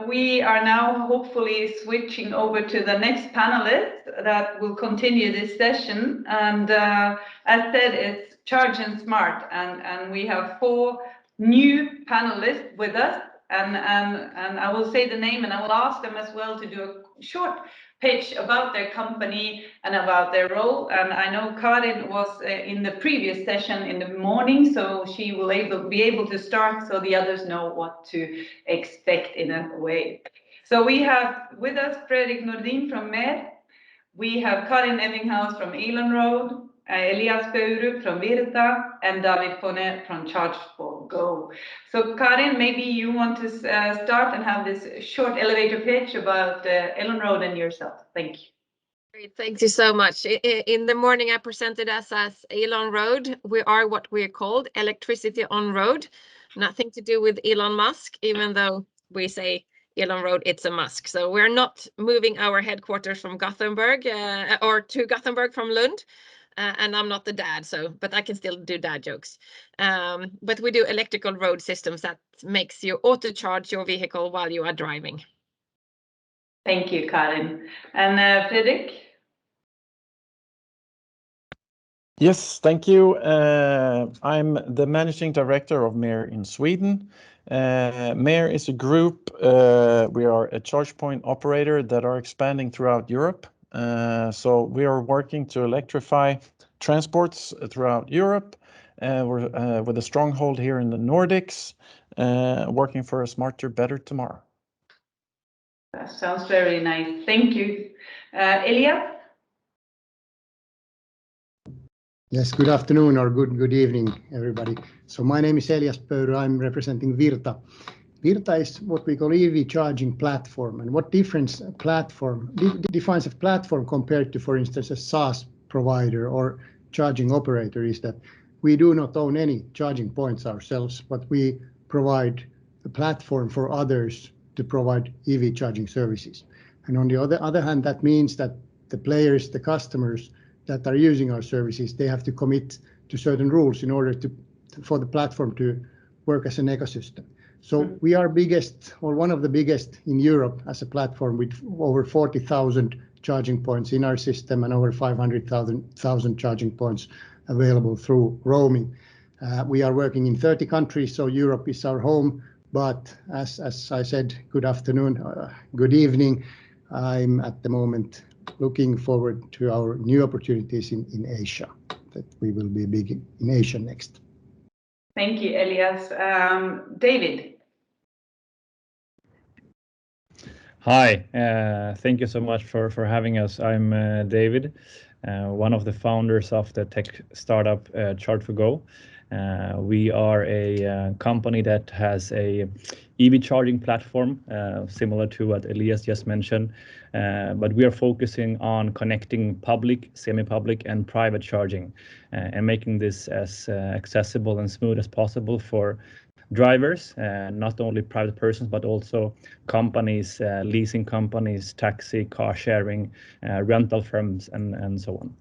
We are now hopefully switching over to the next panelist that will continue this session. And as said, it's Charge and Smart. And we have 4 new panelists with us. And I will say the name and I will ask them as well to do a short pitch about their company and about their role. And I know Karin was in the previous session in the morning, so she will be able to start so the others know what to expect in a way. So we have with us Fredrik Nordin from Mer. We have Karin Ebbinghaus from Elonroad, Elias Peuru from Virta, and David Fonet from Charge4Go. So Karin, maybe you want to start and have this short elevator pitch about Elonroad and yourself. Thank you. Great, thank you so much. In the morning, I presented us as Elonroad. We are what we're called, electricity on road. Nothing to do with Elon Musk, even though we say Elonroad, it's a Musk. So we're not moving our headquarters from Gothenburg or to Gothenburg from Lund. And I'm not the dad, but I can still do dad jokes. But we do electrical road systems that makes you auto charge your vehicle while you are driving. Thank you, Karin. And Fredrik? Yes, thank you. I'm the managing director of MER in Sweden. MER is a group. We are a charge point operator that are expanding throughout Europe. So we are working to electrify transports throughout Europe. We're with a stronghold here in the Nordics, working for a smarter, better tomorrow. That sounds very nice. Thank you. Elias? Yes, good afternoon or good evening, everybody. So my name is Elias Peuru. I'm representing Virta. Virta is what we call EV charging platform. And what difference defines a platform compared to, for instance, a SaaS provider or charging operator is that we do not own any charging points ourselves, but we provide a platform for others to provide EV charging services. And on the other hand, that means that the players, the customers that are using our services, they have to commit to certain rules in order for the platform to work as an ecosystem. So we are biggest, or one of the biggest in Europe as a platform with over 40,000 charging points in our system and over 500,000 charging points available through roaming. We are working in 30 countries, so Europe is our home. But as I said, good afternoon, good evening. I'm at the moment looking forward to our new opportunities in Asia, that we will be big in Asia next. Thank you, Elias. David. Hi, thank you so much for having us. I'm David, one of the founders of the tech startup Charge4Go. We are a company that has a EV charging platform, similar to what Elias just mentioned, but we are focusing on connecting public, semi-public and private charging and making this as accessible and smooth as possible for drivers, not only private persons, but also companies, leasing companies, taxi, car sharing, rental firms, and so on.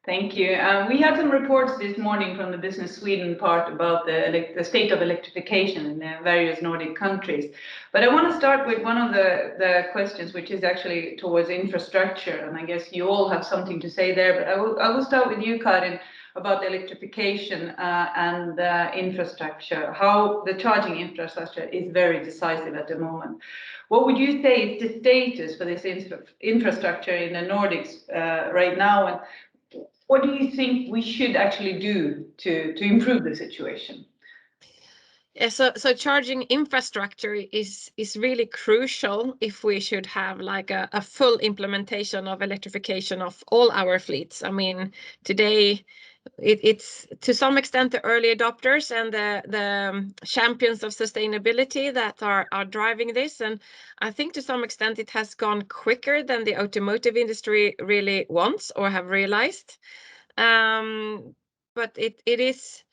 Thank you. We had some reports this morning from the Business Sweden part about the state of electrification in the various Nordic countries. But I want to start with one of the questions, which is actually towards infrastructure. And I guess you all have something to say there, but I will start with you, Karin, about the electrification and infrastructure, how the charging infrastructure is very decisive at the moment. What would you say is the status for this infrastructure in the Nordics right now? And what do you think we should actually do to improve the situation? Yeah, so charging infrastructure is really crucial if we should have like a full implementation of electrification of all our fleets. I mean, today it's to some extent the early adopters and the champions of sustainability that are driving this. And I think to some extent it has gone quicker than the automotive industry really wants or have realized. But it is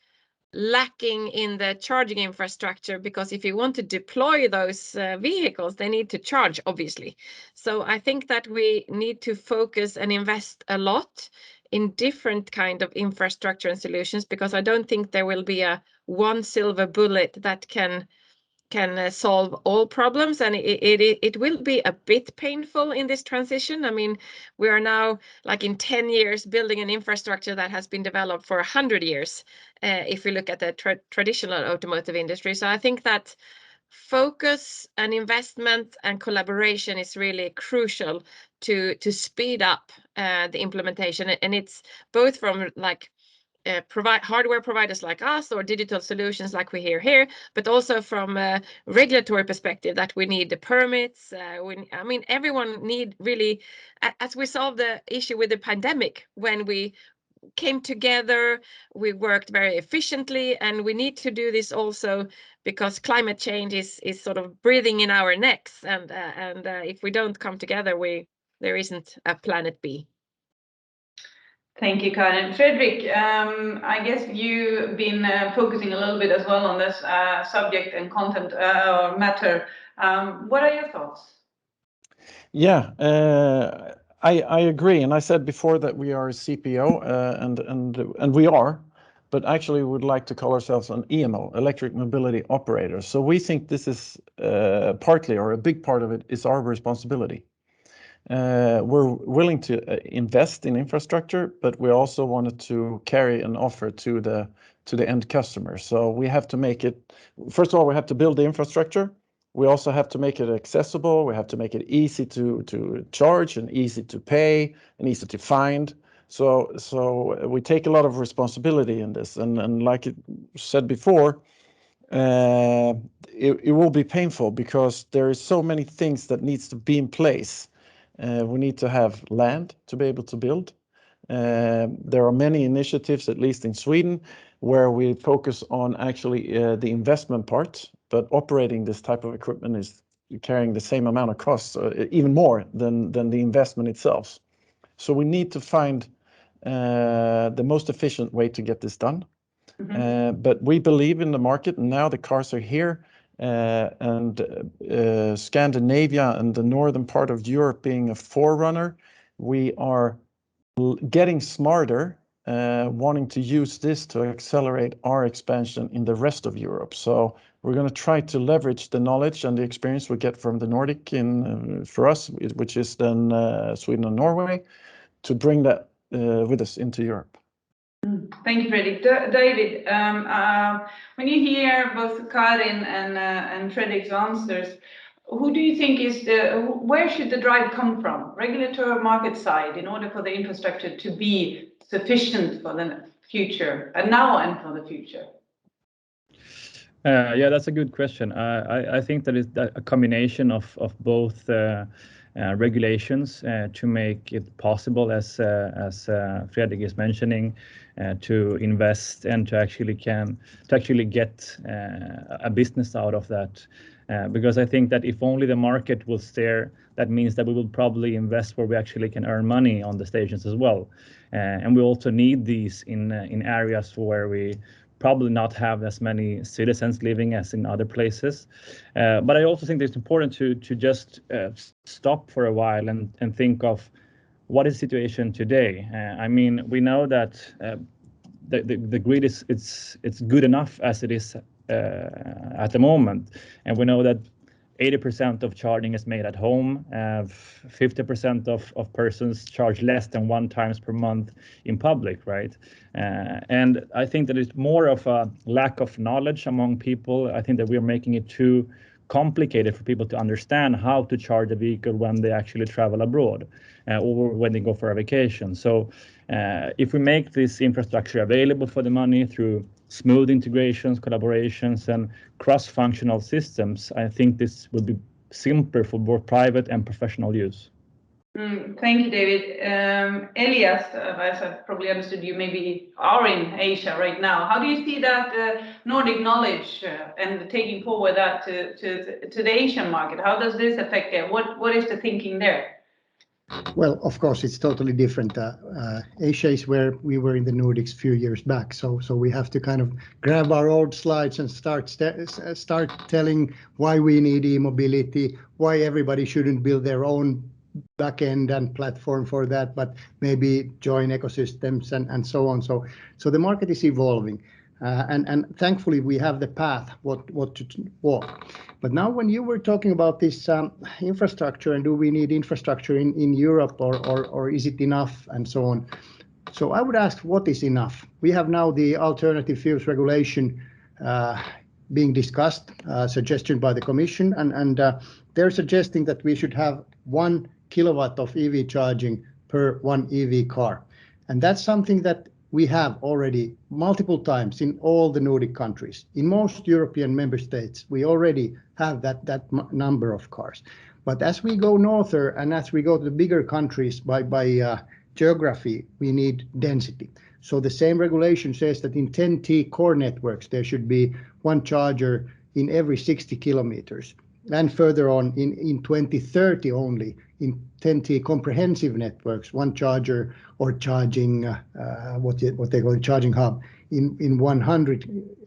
lacking in the charging infrastructure, because if you want to deploy those vehicles, they need to charge, obviously. So I think that we need to focus and invest a lot in different kind of infrastructure and solutions, because I don't think there will be a one silver bullet that can solve all problems, and it will be a bit painful in this transition. I mean, we are now like in 10 years building an infrastructure that has been developed for 100 years, if we look at the traditional automotive industry. So I think that focus and investment and collaboration is really crucial to speed up the implementation, and it's both from like hardware providers like us or digital solutions like we hear here, but also from a regulatory perspective that we need the permits. I mean, everyone need really, as we solved the issue with the pandemic, when we came together, we worked very efficiently, and we need to do this also because climate change is sort of breathing in our necks, and if we don't come together, there isn't a planet B. Thank you, Karin. Fredrik, I guess you've been focusing a little bit as well on this subject and content matter. What are your thoughts? Yeah, I agree, and I said before that we are a CPO, and we are, but actually we would like to call ourselves an EMO, electric mobility operator. So we think this is partly, or a big part of it, is our responsibility. We're willing to invest in infrastructure, but we also wanted to carry an offer to the end customer. So we have to make it, first of all, we have to build the infrastructure. We also have to make it accessible. We have to make it easy to charge and easy to pay and easy to find. So we take a lot of responsibility in this. And like it said before, it will be painful because there is so many things that needs to be in place. We need to have land to be able to build. There are many initiatives, at least in Sweden, where we focus on actually the investment part, but operating this type of equipment is carrying the same amount of costs, even more than the investment itself. So we need to find the most efficient way to get this done. But we believe in the market, and now the cars are here. And Scandinavia and the northern part of Europe being a forerunner, we are getting smarter, wanting to use this to accelerate our expansion in the rest of Europe. So we're going to try to leverage the knowledge and the experience we get from the Nordic for us, which is then Sweden and Norway, to bring that with us into Europe. Thank you, Fredrik. David, when you hear both Karin and Fredrik's answers, who do you think where should the drive come from, regulatory or market side, in order for the infrastructure to be sufficient for the future, and now and for the future? Yeah, that's a good question. I think that is a combination of both regulations to make it possible, as Fredrik is mentioning, to invest and to actually get a business out of that. Because I think that if only the market will stare, that means that we will probably invest where we actually can earn money on the stations as well. And we also need these in areas where we probably not have as many citizens living as in other places. But I also think that it's important to just stop for a while and think of what is the situation today. I mean, we know that the grid it's good enough as it is at the moment, and we know that 80% of charging is made at home. 50% of persons charge less than 1 time per month in public, right? And I think that it's more of a lack of knowledge among people. I think that we are making it too complicated for people to understand how to charge a vehicle when they actually travel abroad or when they go for a vacation. So if we make this infrastructure available for the money through smooth integrations, collaborations, and cross-functional systems, I think this will be simpler for both private and professional use. Thank you, David. Elias, as I've probably understood, you maybe are in Asia right now. How do you see that Nordic knowledge and taking forward that to the Asian market? How does this affect it? What is the thinking there? Well, of course, it's totally different. Asia is where we were in the Nordics a few years back. So we have to kind of grab our old slides and start telling why we need e-mobility, why everybody shouldn't build their own backend and platform for that, but maybe join ecosystems and so on. So the market is evolving. And thankfully we have the path what to walk. But now when you were talking about this infrastructure and do we need infrastructure in Europe or is it enough and so on. So I would ask what is enough? We have now the alternative fuels regulation being discussed, suggestion by the Commission, and they're suggesting that we should have 1 kilowatt of EV charging per 1 EV car. And that's something that we have already multiple times in all the Nordic countries. In most European member states, we already have that number of cars. But as we go norther and as we go to the bigger countries by geography, we need density. So the same regulation says that in 10T core networks, there should be 1 charger in every 60 kilometers. And further on in 2030 only, in 10T comprehensive networks, 1 charger or charging, what they call a charging hub, in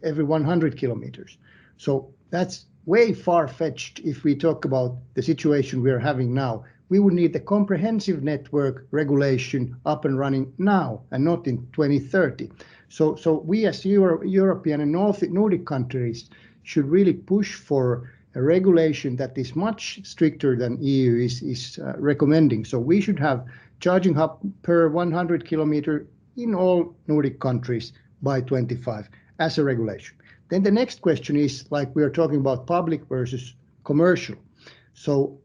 every 100 kilometers. So that's way far-fetched if we talk about the situation we are having now. We would need the comprehensive network regulation up and running now and not in 2030. So we as European and Nordic countries should really push for a regulation that is much stricter than EU is recommending. So we should have charging hub per 100 kilometer in all Nordic countries by 25 as a regulation. Then the next question is, like we are talking about public versus commercial. So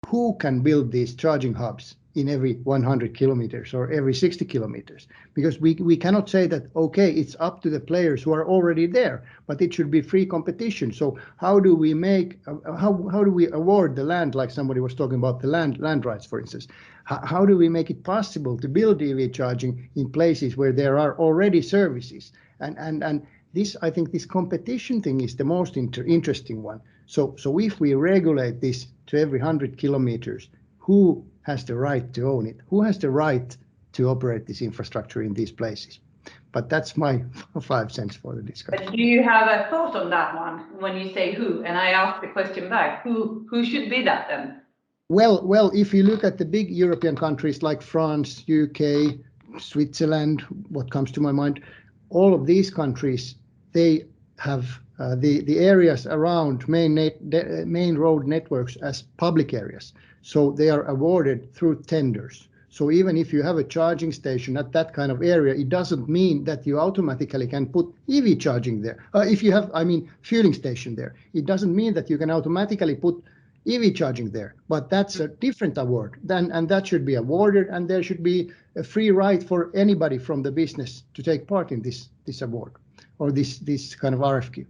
who can build these charging hubs in every 100 kilometers or every 60 kilometers? Because we cannot say that, okay, it's up to the players who are already there, but it should be free competition. So how do we make, how do we award the land, like somebody was talking about the land rights, for instance? How do we make it possible to build EV charging in places where there are already services? And this, I think this competition thing is the most interesting one. So if we regulate this to every 100 kilometers, who has the right to own it? Who has the right to operate this infrastructure in these places? But that's my 5 cents for the discussion. But do you have a thought on that one when you say who? And I ask the question back, who should be that then? Well, if you look at the big European countries like France, UK, Switzerland, what comes to my mind, all of these countries, they have the areas around main road networks as public areas. So they are awarded through tenders. So even if you have a charging station at that kind of area, it doesn't mean that you automatically can put EV charging there. If you have, fueling station there, it doesn't mean that you can automatically put EV charging there, but that's a different award and that should be awarded, and there should be a free right for anybody from the business to take part in this award or this kind of RFQ.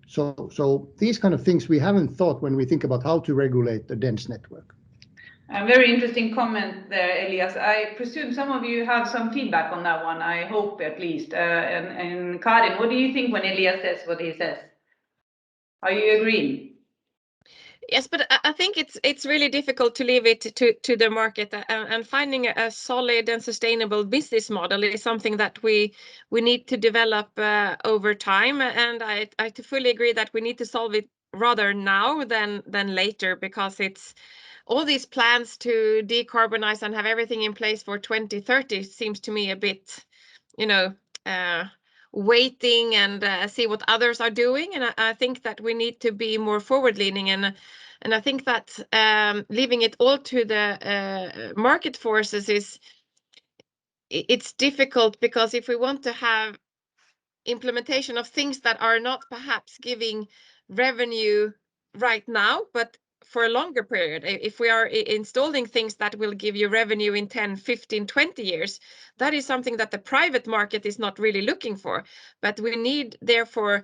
So these kind of things we haven't thought when we think about how to regulate the dense network. A very interesting comment there, Elias. I presume some of you have some feedback on that one, I hope at least. And Karin, what do you think when Elias says what he says? Are you agreeing? Yes, but I think it's really difficult to leave it to the market, and finding a solid and sustainable business model is something that we need to develop over time. And I fully agree that we need to solve it rather now than later, because it's all these plans to decarbonize and have everything in place for 2030 seems to me a bit, waiting and see what others are doing. And I think that we need to be more forward-leaning, and I think that leaving it all to the market forces it's difficult, because if we want to have implementation of things that are not perhaps giving revenue right now, but for a longer period, if we are installing things that will give you revenue in 10, 15, 20 years, that is something that the private market is not really looking for. But we need, therefore,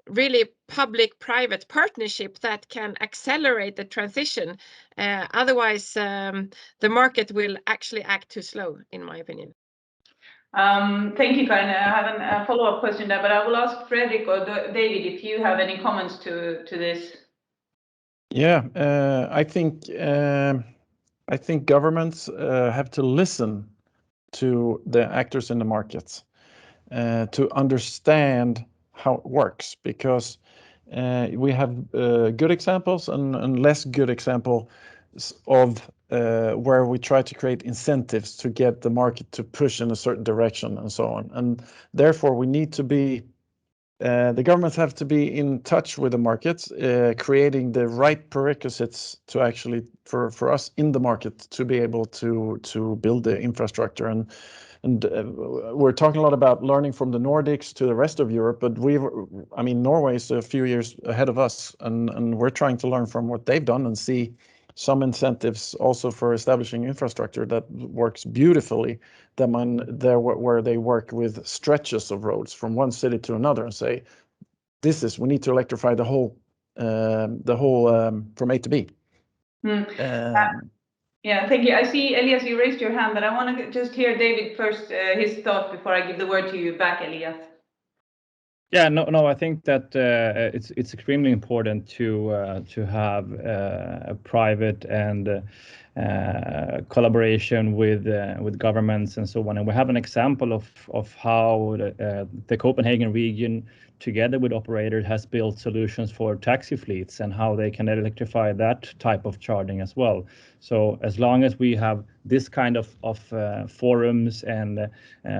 really public-private partnership that can accelerate the transition. Otherwise, the market will actually act too slow, in my opinion. Thank you, Karin. I have a follow-up question there, but I will ask Fredrik or David if you have any comments to this. Yeah, I think governments have to listen to the actors in the markets to understand how it works, because we have good examples and less good examples of where we try to create incentives to get the market to push in a certain direction and so on. And therefore we need to be the governments have to be in touch with the markets, creating the right prerequisites to actually for us in the market to be able to build the infrastructure. And we're talking a lot about learning from the Nordics to the rest of Europe, but I mean, Norway is a few years ahead of us, and we're trying to learn from what they've done and see some incentives also for establishing infrastructure that works beautifully. Where they work with stretches of roads from one city to another and say, we need to electrify the whole from A to B. Yeah, thank you. I see, Elias, you raised your hand, but I want to just hear David first, his thought before I give the word to you back, Elias. Yeah, no, I think that it's extremely important to have a private and collaboration with governments and so on. And we have an example of how the Copenhagen region, together with operators, has built solutions for taxi fleets and how they can electrify that type of charging as well. So as long as we have this kind of forums and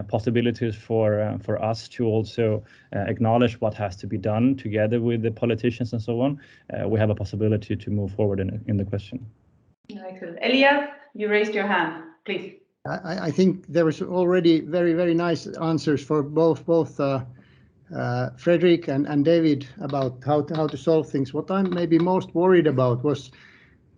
possibilities for us to also acknowledge what has to be done together with the politicians and so on, we have a possibility to move forward in the question. Excellent. Elias, you raised your hand, please. I think there was already very, very nice answers for both Fredrik and David about how to solve things. What I'm maybe most worried about was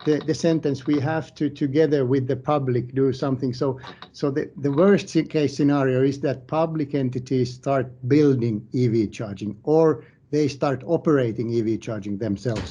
the sentence, we have to together with the public do something. So the worst case scenario is that public entities start building EV charging, or they start operating EV charging themselves.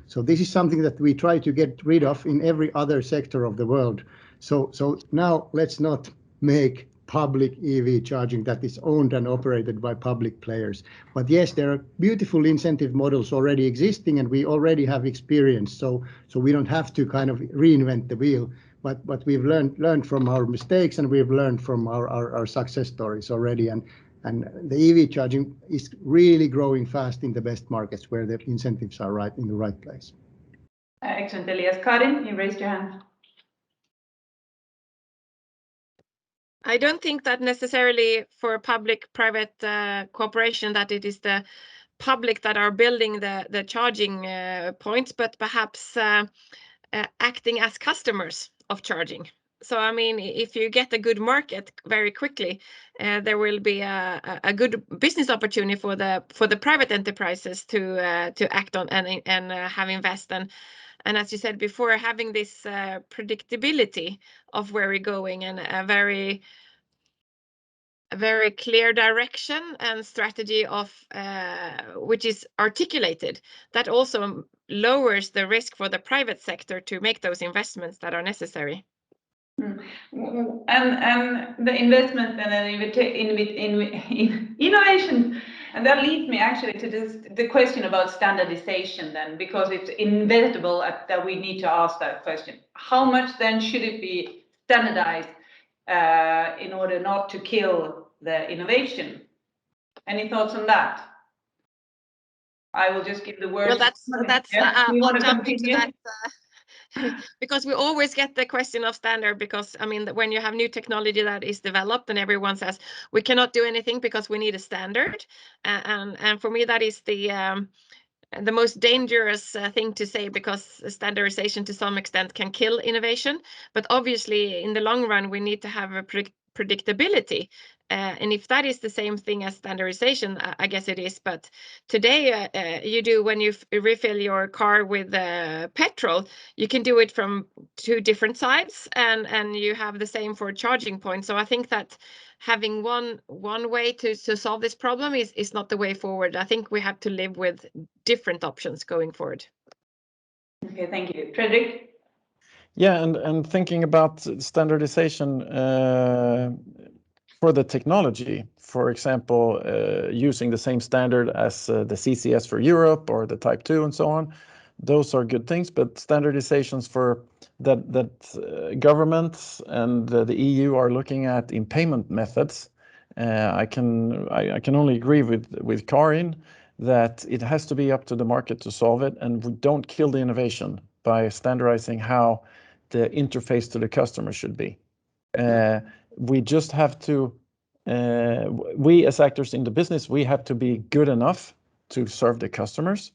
So this is something that we try to get rid of in every other sector of the world. So now let's not make public EV charging that is owned and operated by public players. But yes, there are beautiful incentive models already existing, and we already have experience. So we don't have to kind of reinvent the wheel. But we've learned from our mistakes, and we've learned from our success stories already. And the EV charging is really growing fast in the best markets where the incentives are right in the right place. Excellent, Elias. Karin, you raised your hand. I don't think that necessarily for public-private cooperation that it is the public that are building the charging points, but perhaps acting as customers of charging. So, I mean, if you get a good market very quickly, there will be a good business opportunity for the private enterprises to act on and have invest. And as you said before, having this predictability of where we're going and a very clear direction and strategy of which is articulated, that also lowers the risk for the private sector to make those investments that are necessary. And the investment and innovation, and that leads me actually to the question about standardization then, because it's inevitable that we need to ask that question. How much then should it be standardized in order not to kill the innovation? Any thoughts on that? I will just give the word. Well, that's you want to jump into continue? that because we always get the question of standard, because I mean, when you have new technology that is developed and everyone says we cannot do anything because we need a standard, and for me that is the most dangerous thing to say, because standardization to some extent can kill innovation. But obviously in the long run we need to have a predictability, and if that is the same thing as standardization, I guess it is. But today you do, when you refill your car with petrol, you can do it from two different sides, and you have the same for charging points. So I think that having one way to solve this problem is not the way forward. I think we have to live with different options going forward. Okay, thank you. Fredrik? Yeah, and thinking about standardization for the technology, for example, using the same standard as the CCS for Europe or the Type 2 and so on, those are good things. But standardizations for that governments and the EU are looking at in payment methods, I can only agree with Karin that it has to be up to the market to solve it, and we don't kill the innovation by standardizing how the interface to the customer should be. We just have to We as actors in the business, we have to be good enough to serve the customers.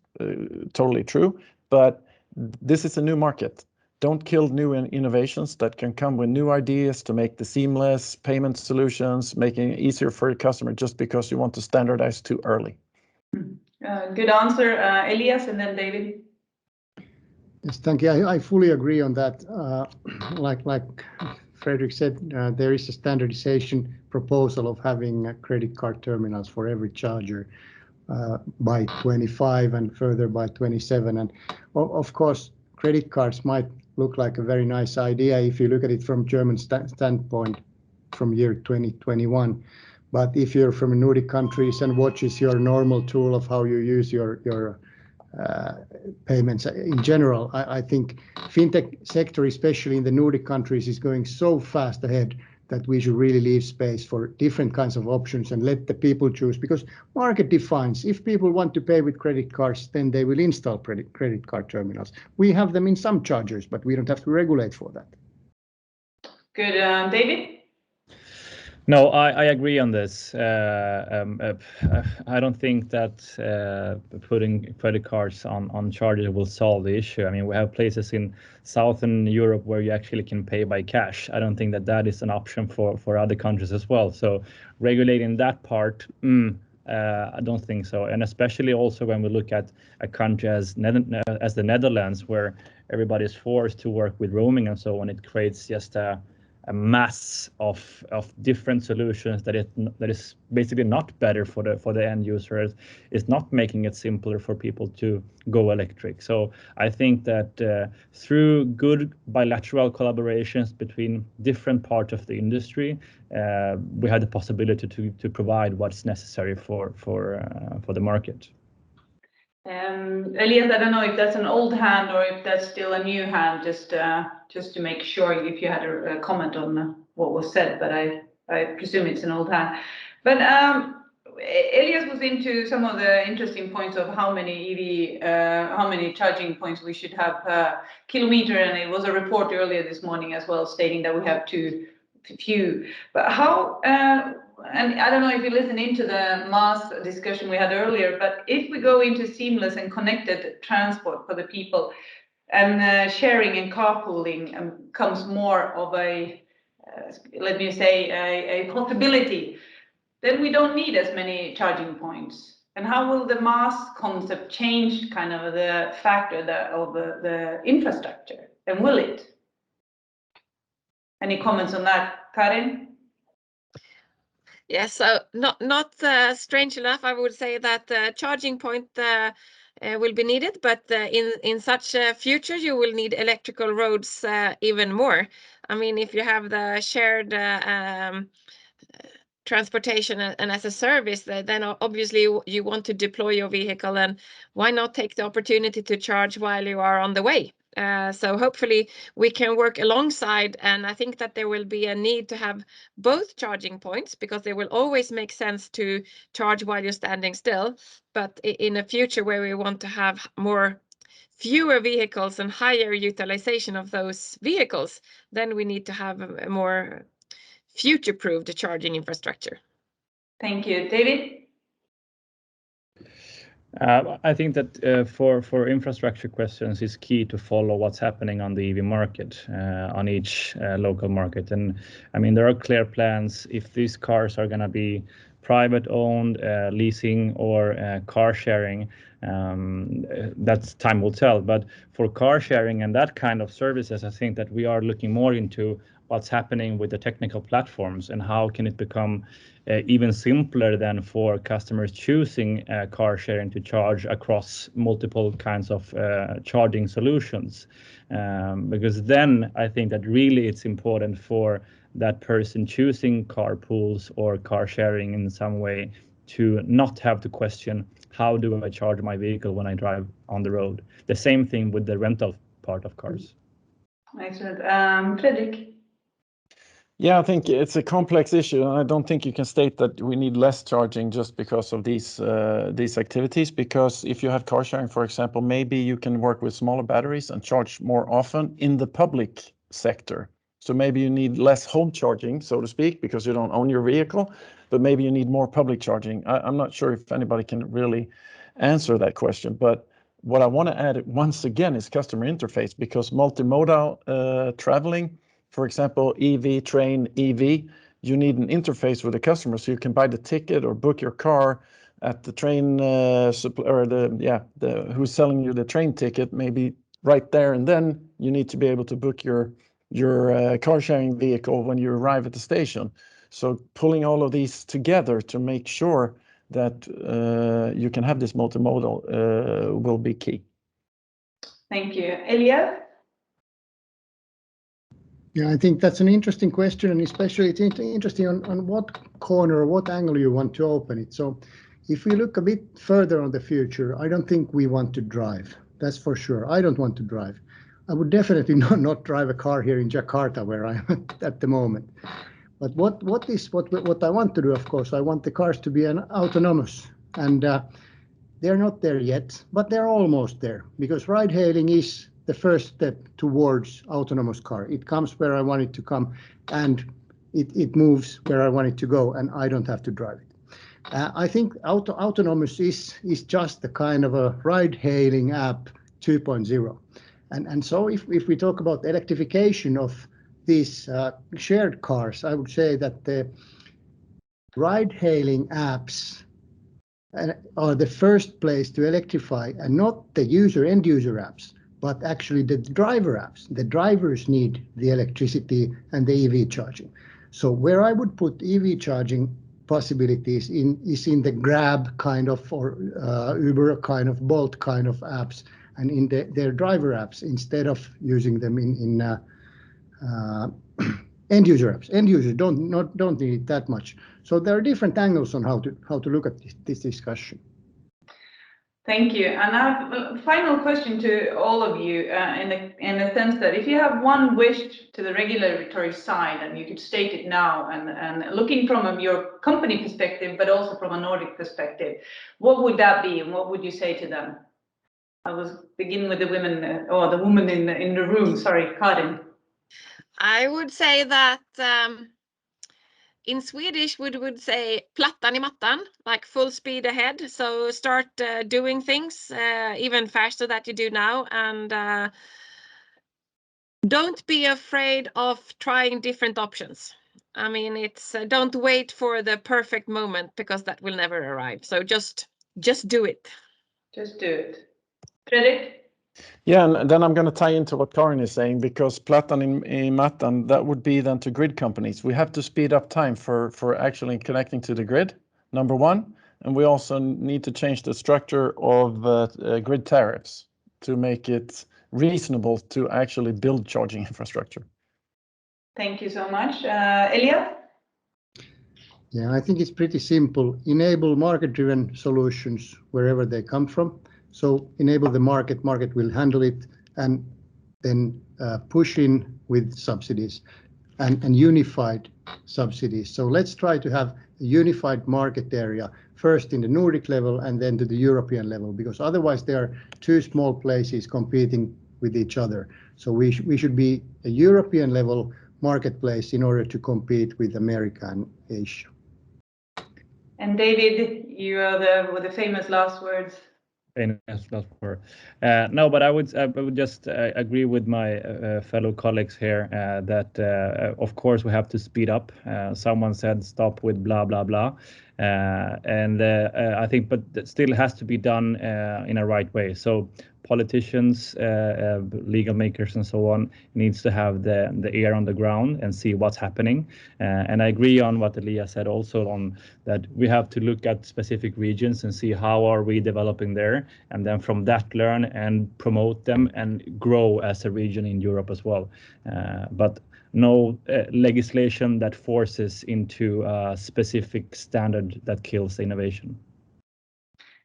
Totally true. But this is a new market. Don't kill new innovations that can come with new ideas to make the seamless payment solutions, making it easier for your customer just because you want to standardize too early. Good answer, Elias, and then David. Yes, thank you. I fully agree on that. Like Fredrik said, there is a standardization proposal of having credit card terminals for every charger by 25 and further by 27. And of course, credit cards might look like a very nice idea if you look at it from German standpoint from year 2021. But if you're from Nordic countries and watch is your normal tool of how you use your payments in general, I think fintech sector, especially in the Nordic countries, is going so fast ahead that we should really leave space for different kinds of options and let the people choose, because market defines. If people want to pay with credit cards, then they will install credit card terminals. We have them in some chargers, but we don't have to regulate for that. Good, David? No, I agree on this. I don't think that putting credit cards on chargers will solve the issue. I mean, we have places in Southern Europe where you actually can pay by cash. I don't think that is an option for other countries as well. So regulating that part, I don't think so. And especially also when we look at a country as the Netherlands, where everybody is forced to work with roaming and so on, it creates just a mass of different solutions that is basically not better for the end users. It's not making it simpler for people to go electric. So I think that through good bilateral collaborations between different parts of the industry, we have the possibility to provide what's necessary for the market. Elias, I don't know if that's an old hand or if that's still a new hand, just to make sure if you had a comment on what was said, but I presume it's an old hand. But Elias was into some of the interesting points of how many how many charging points we should have per kilometer, and it was a report earlier this morning as well stating that we have too few. But how? And I don't know if you listen into the mass discussion we had earlier, but if we go into seamless and connected transport for the people, and sharing and carpooling comes more of a, let me say, a possibility, then we don't need as many charging points. And how will the mass concept change kind of the factor of the infrastructure? And will it? Any comments on that, Karin? Yes, so not strange enough, I would say that charging point will be needed, but in such a future, you will need electrical roads even more. I mean, if you have the shared transportation and as a service, then obviously you want to deploy your vehicle, and why not take the opportunity to charge while you are on the way? So hopefully we can work alongside, and I think that there will be a need to have both charging points, because they will always make sense to charge while you're standing still. But in a future where we want to have fewer vehicles and higher utilization of those vehicles, then we need to have a more future-proofed charging infrastructure. Thank you. David? I think that for infrastructure questions, it's key to follow what's happening on the EV market, on each local market. And I mean, there are clear plans if these cars are going to be private owned, leasing, or car sharing. That's time will tell. But for car sharing and that kind of services, I think that we are looking more into what's happening with the technical platforms and how can it become even simpler than for customers choosing car sharing to charge across multiple kinds of charging solutions. Because then I think that really it's important for that person choosing carpools or car sharing in some way to not have to question, how do I charge my vehicle when I drive on the road? The same thing with the rental part of cars. Excellent. Fredrik? Yeah, I think it's a complex issue, and I don't think you can state that we need less charging just because of these activities. Because if you have car sharing, for example, maybe you can work with smaller batteries and charge more often in the public sector So maybe you need less home charging, so to speak, because you don't own your vehicle, but maybe you need more public charging. I'm not sure if anybody can really answer that question, but what I want to add once again is customer interface, because multimodal traveling, for example, EV, train, EV, you need an interface with the customer so you can buy the ticket or book your car at the train or who's selling you the train ticket, maybe right there and then. You need to be able to book your car sharing vehicle when you arrive at the station. So pulling all of these together to make sure that you can have this multimodal will be key. Thank you. Elias? Yeah, I think that's an interesting question, and especially it's interesting on what corner or what angle you want to open it. So if we look a bit further on the future, I don't think we want to drive. That's for sure. I don't want to drive. I would definitely not drive a car here in Jakarta, where I'm at the moment. But what I want to do, of course, I want the cars to be autonomous, and they're not there yet, but they're almost there, because ride-hailing is the first step towards autonomous car. It comes where I want it to come, and it moves where I want it to go, and I don't have to drive it. I think autonomous is just the kind of a ride-hailing app 2.0. And so if we talk about electrification of these shared cars, I would say that the ride-hailing apps are the first place to electrify, and not the end user apps, but actually the driver apps. The drivers need the electricity and the EV charging. So where I would put EV charging possibilities is in the Grab kind of, or Uber kind of, Bolt kind of apps, and in their driver apps, instead of using them in end user apps. End users don't need it that much. So there are different angles on how to look at this discussion. Thank you. And I have a final question to all of you, in the sense that if you have one wish to the regulatory side, and you could state it now, and looking from your company perspective, but also from a Nordic perspective, what would that be, and what would you say to them? I will begin with the women, or the woman in the room. Sorry, Karin. I would say that in Swedish we would say plattan i mattan, like full speed ahead. So start doing things even faster than you do now, and don't be afraid of trying different options. I mean, it's don't wait for the perfect moment, because that will never arrive. So just do it. Just do it. Fredrik? Yeah, and then I'm going to tie into what Karin is saying, because plattan i mattan, that would be then to grid companies. We have to speed up time for actually connecting to the grid, number one. And we also need to change the structure of grid tariffs to make it reasonable to actually build charging infrastructure. Thank you so much. Elias? Yeah, I think it's pretty simple. Enable market-driven solutions wherever they come from. So enable the market will handle it, and then push in with subsidies and unified subsidies. So let's try to have a unified market area, first in the Nordic level and then to the European level, because otherwise there are two small places competing with each other. So we should be a European level marketplace in order to compete with America and Asia. And David, you are with the famous last words. No, but I would just agree with my fellow colleagues here that of course we have to speed up. Someone said stop with blah blah blah, and I think, but it still has to be done in a right way. So politicians, legal makers, and so on needs to have the ear on the ground and see what's happening. And I agree on what Elias said also, on that we have to look at specific regions and see how are we developing there, and then from that learn and promote them and grow as a region in Europe as well. But no legislation that forces into a specific standard that kills innovation.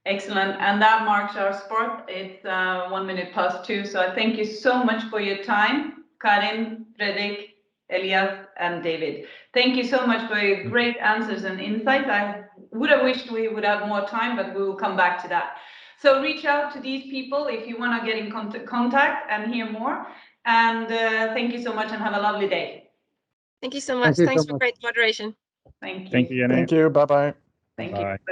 Excellent, and that marks our spot. It's 1 minute past 2, so I thank you so much for your time, Karin, Fredrik, Elias, and David. Thank you so much for your great answers and insights. I would have wished we would have more time, but we will come back to that. So reach out to these people if you want to get in contact and hear more. And thank you so much, and have a lovely day. Thank you so much. you Thanks so for much. great moderation. Thank you. Thank you, Jenny. Thank you. Bye-bye. Thank Bye. you.